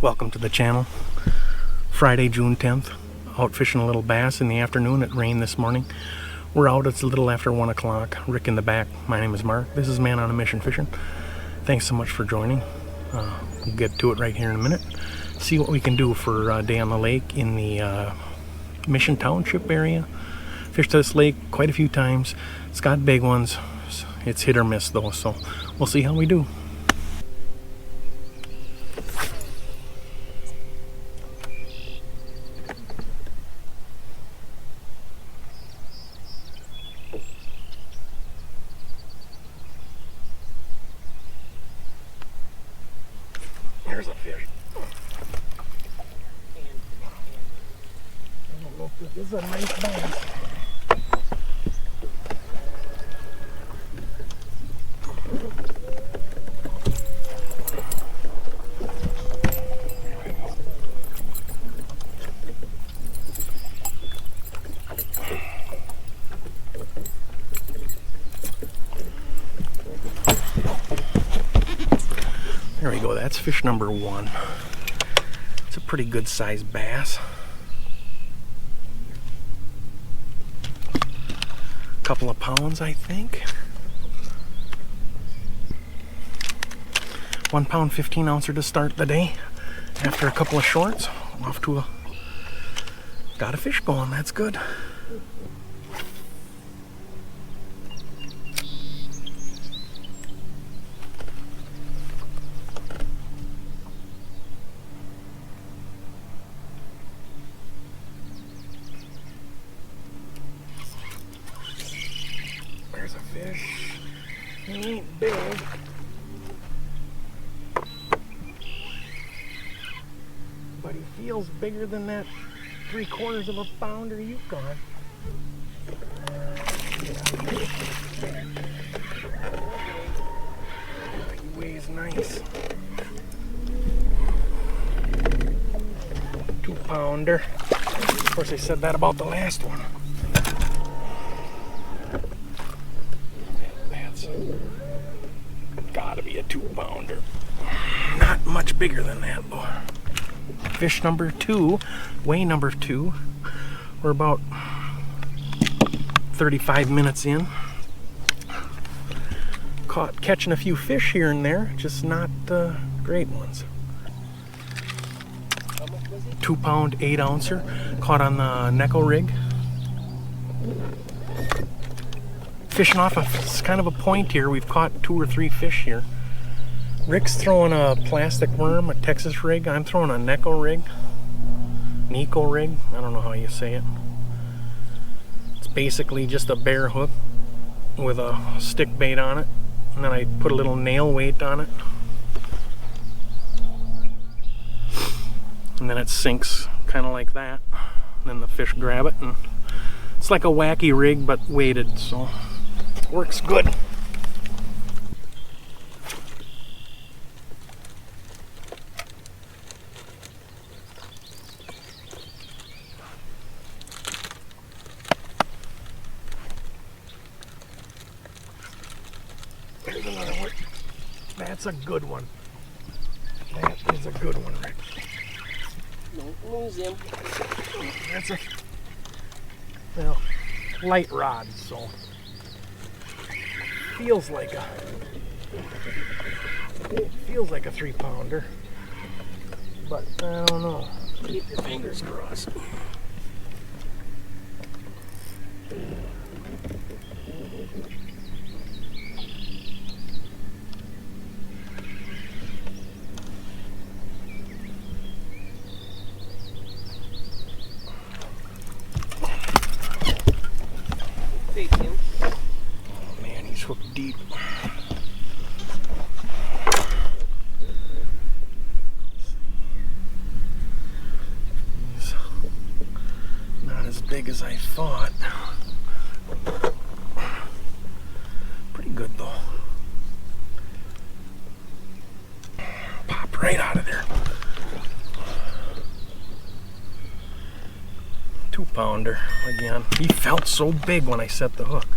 Welcome to the channel. Friday, June 10th. Out fishing a little bass in the afternoon. It rained this morning. We're out. It's a little after 1 o'clock. Rick in the back. My name is Mark. This is Man on a Mission Fishing. Thanks so much for joining. We'll get to it right here in a minute. See what we can do for a day on the lake in the Mission Township area. Fished this lake quite a few times. It's got big ones. It's hit or miss though, so we'll see how we do. Here's a fish. Oh, look, this is a nice bass. There we go, that's fish number 1. It's a pretty good sized bass. Couple of pounds, I think. 1 pound 15 ouncer to start the day. After a couple of shorts, off to a, got a fish going, that's good. There's a fish. He ain't big. But he feels bigger than that 3/4 of a pounder you've got. He weighs nice. 2 pounder. Of course I said that about the last one. Gotta be a 2 pounder. Not much bigger than that though. Fish number 2, weigh number 2. We're about 35 minutes in. Catching a few fish here and there, just not great ones. 2 pound 8 ouncer, caught on the Neko rig. Fishing off it's kind of a point here. We've caught 2 or 3 fish here. Rick's throwing a plastic worm, a Texas rig. I'm throwing a Neko rig. Neko rig. I don't know how you say it. It's basically just a bare hook with a stick bait on it. And then I put a little nail weight on it. And then it sinks kind of like that. And then the fish grab it. And it's like a wacky rig but weighted, so works good. There's another one. That's a good one. That is a good one, Rick. Don't lose him. That's a, well, light rod, so feels like a 3 pounder, but I don't know. Keep your fingers crossed. Take him. Oh man, he's hooked deep. He's not as big as I thought. Pretty good though. Popped right out of there. 2 pounder again. He felt so big when I set the hook.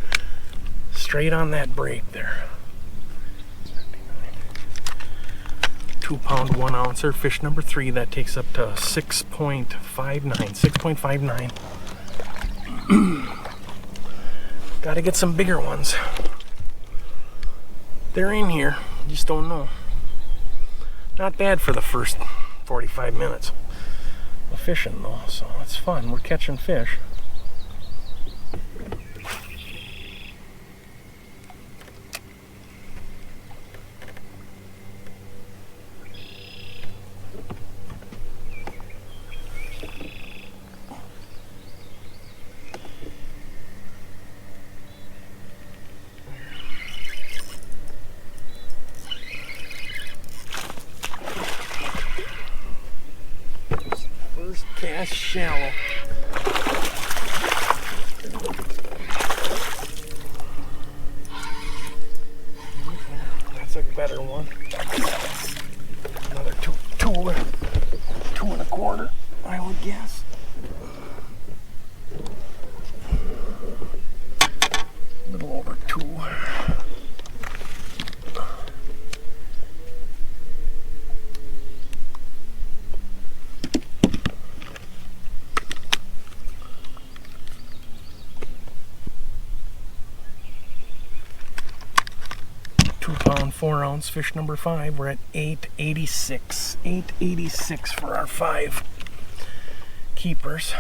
Straight on that break there. 2-pound 1 ouncer. Fish number 3, that takes up to 6.59. Gotta get some bigger ones. They're in here, just don't know. Not bad for the first 45 minutes of fishing though, so it's fun. We're catching fish. Cast shallow. That's a better one. Another two and a quarter, I would guess. A little over 2. 2-pound 4 ounce fish number 5. We're at 886. 886 for our 5 keepers.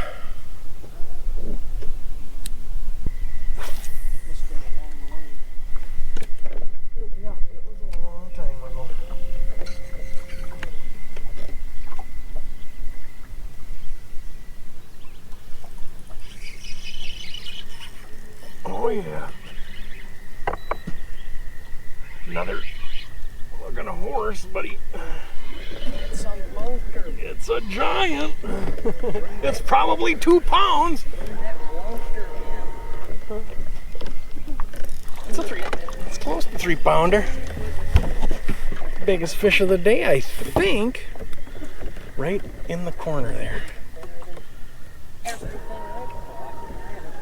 Yeah, it was a long time ago. Oh yeah. Another looking horse, buddy. It's a monster. It's a giant. It's probably 2 pounds. That monster, man. It's a 3. It's close to 3-pounder. Biggest fish of the day, I think. Right in the corner there. Everything I caught,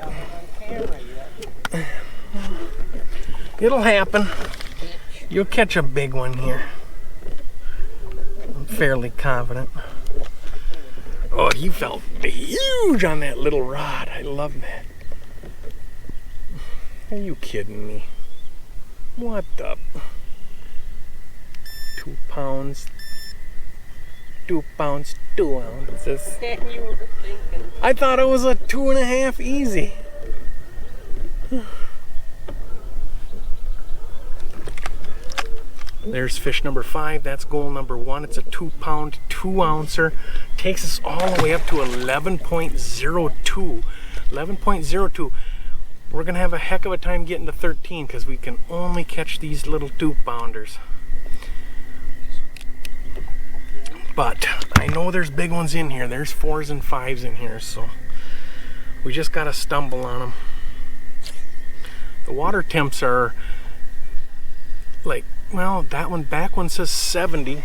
I haven't got it on camera yet. It'll happen. You'll catch a big one here. I'm fairly confident. Oh, he felt huge on that little rod. I love that. Are you kidding me? What the? 2 pounds. 2 pounds, 2 ounces. You were thinking. I thought it was a 2.5 easy. There's fish number 5. That's goal number 1. It's a 2-pound 2 ouncer. Takes us all the way up to 11.02. 11.02. We're gonna have a heck of a time getting to 13 because we can only catch these little 2-pounders. But I know there's big ones in here. There's 4s and 5s in here, so we just gotta stumble on them. The water temps are like, well, that one, back one says 70.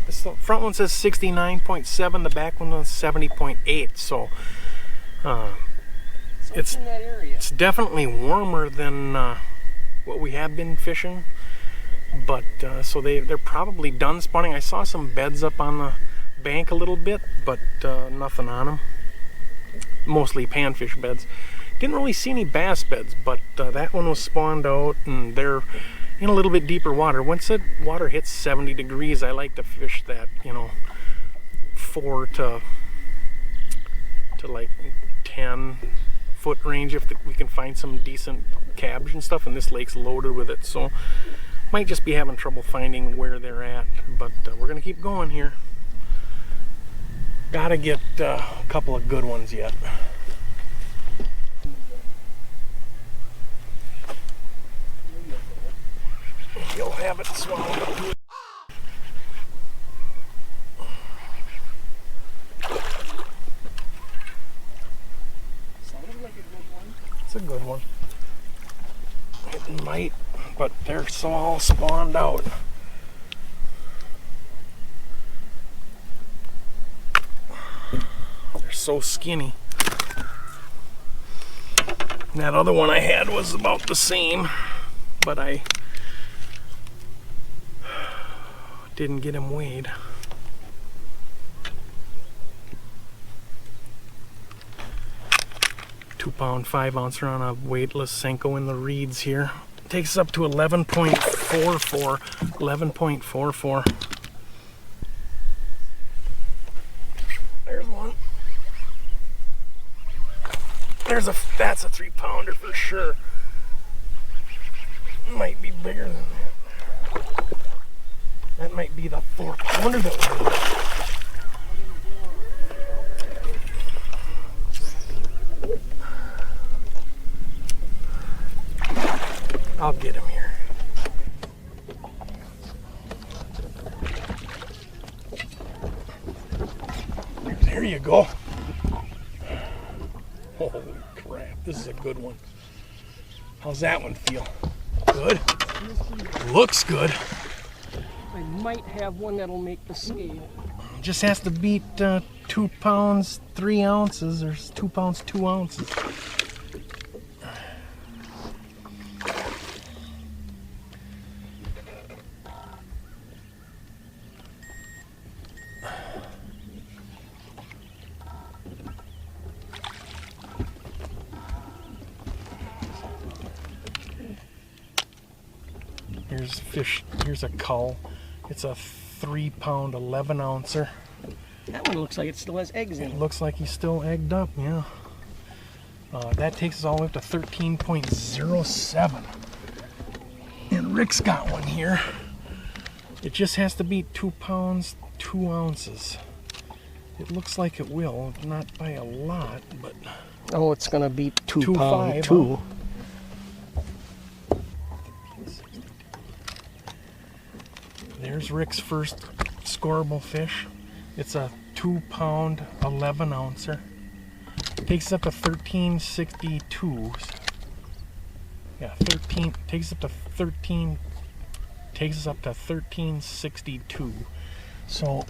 This front one says 69.7. The back one was 70.8. So it's in that area. It's definitely warmer than what we have been fishing. But so they're probably done spawning. I saw some beds up on the bank a little bit, but nothing on them. Mostly panfish beds. Didn't really see any bass beds, but that one was spawned out, and they're in a little bit deeper water. Once the water hits 70 degrees, I like to fish that, 4 to like 10 foot range if we can find some decent cabbage and stuff, and this lake's loaded with it, so might just be having trouble finding where they're at, but we're gonna keep going here. Gotta get a couple of good ones yet. You'll have it swallowed up to it. Sounded like a good one. It's a good one. It might, but they're so all spawned out. They're so skinny. And that other one I had was about the same, but I Didn't get him weighed. £2 5 ouncer on a weightless Senko in the reeds here. Takes us up to 11.44. 11.44. There's one. That's a 3-pounder for sure. Might be bigger than that. That might be the 4-pounder that we I'll get him here. There you go. Holy crap, this is a good one. How's that one feel? Good? Looks good. I might have one that'll make the scale. Just has to beat 2 pounds 3 ounces, or 2 pounds 2 ounces. Here's fish. Here's a cull. It's a 3-pound 11 ouncer. That one looks like it still has eggs in It it. looks like he's still egged up, yeah. That takes us all the way up to 13.07. And Rick's got one here. It just has to beat 2 pounds 2 ounces. It looks like it will, not by a lot, but Oh, it's gonna beat 2 2 pound 5, 2. huh? There's Rick's first scoreable fish. It's a 2-pound 11 ouncer. Takes us up to 1362. Yeah, 13 takes us up to 13. Takes us up to 1362. So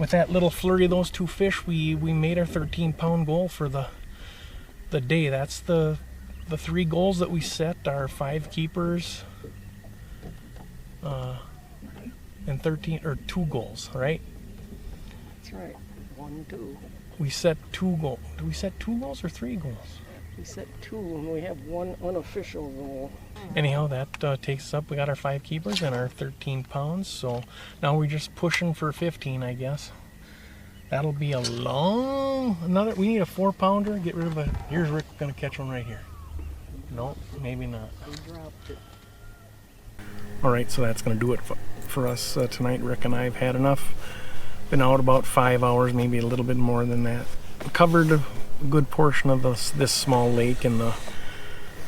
with that little flurry of those 2 fish, we made our 13-pound goal for the day. That's the 3 goals that we set. Our 5 keepers. And 13 or 2 goals, right? That's right. 1, 2. We set 2 goals. Do we set 2 goals or 3 goals? We set 2 and we have 1 unofficial goal. Anyhow, that takes us up. We got our 5 keepers and our 13 pounds. So now we're just pushing for 15, I guess. That'll be a long we need a 4-pounder. Get rid of a. Here's Rick gonna catch one right here. No, maybe not. We dropped it. All right, so that's gonna do it for us tonight. Rick and I have had enough. Been out about 5 hours, maybe a little bit more than that. Covered a good portion of this small lake in the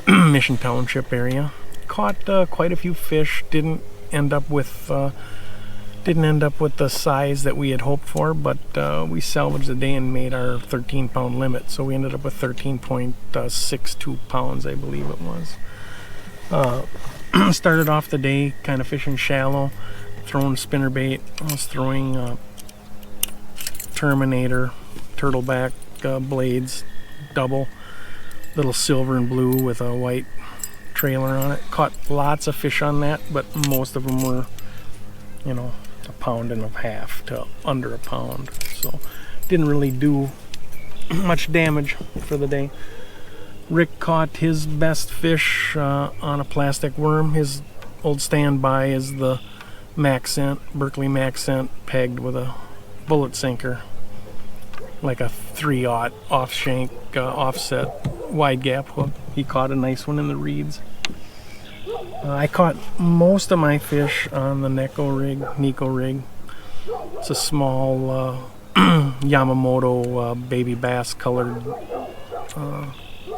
Mission Township area. Caught quite a few fish. Didn't end up with the size that we had hoped for, but we salvaged the day and made our 13-pound limit. So we ended up with 13.62 pounds, I believe it was. Started off the day kind of fishing shallow, throwing spinnerbait. I was throwing Terminator, turtleback blades, double, little silver and blue with a white trailer on it. Caught lots of fish on that, but most of them were, you know, 1.5 pounds to under a pound. So didn't really do much damage for the day. Rick caught his best fish on a plastic worm. His old standby is the Berkley Maxent pegged with a bullet sinker, like a 3/0 off shank offset wide gap hook. He caught a nice one in the reeds. I caught most of my fish on the Neko rig. It's a small Yamamoto baby bass colored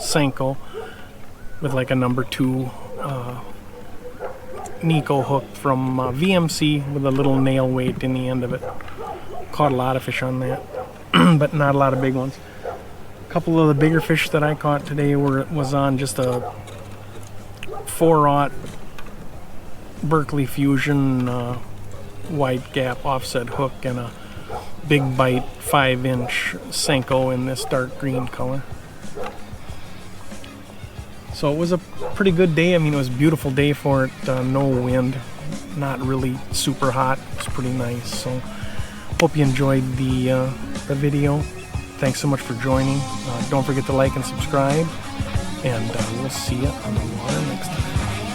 Senko with like a number 2 Neko hook from VMC with a little nail weight in the end of it. Caught a lot of fish on that, but not a lot of big ones. A couple of the bigger fish that I caught today was on just a 4/0 Berkley Fusion wide gap offset hook and a big bite 5-inch Senko in this dark green color. So it was a pretty good day. I mean, it was a beautiful day for it. No wind. not really super hot. It's pretty nice. So hope you enjoyed the video. Thanks so much for joining. Don't forget to like and subscribe, and we'll see you on the water next time.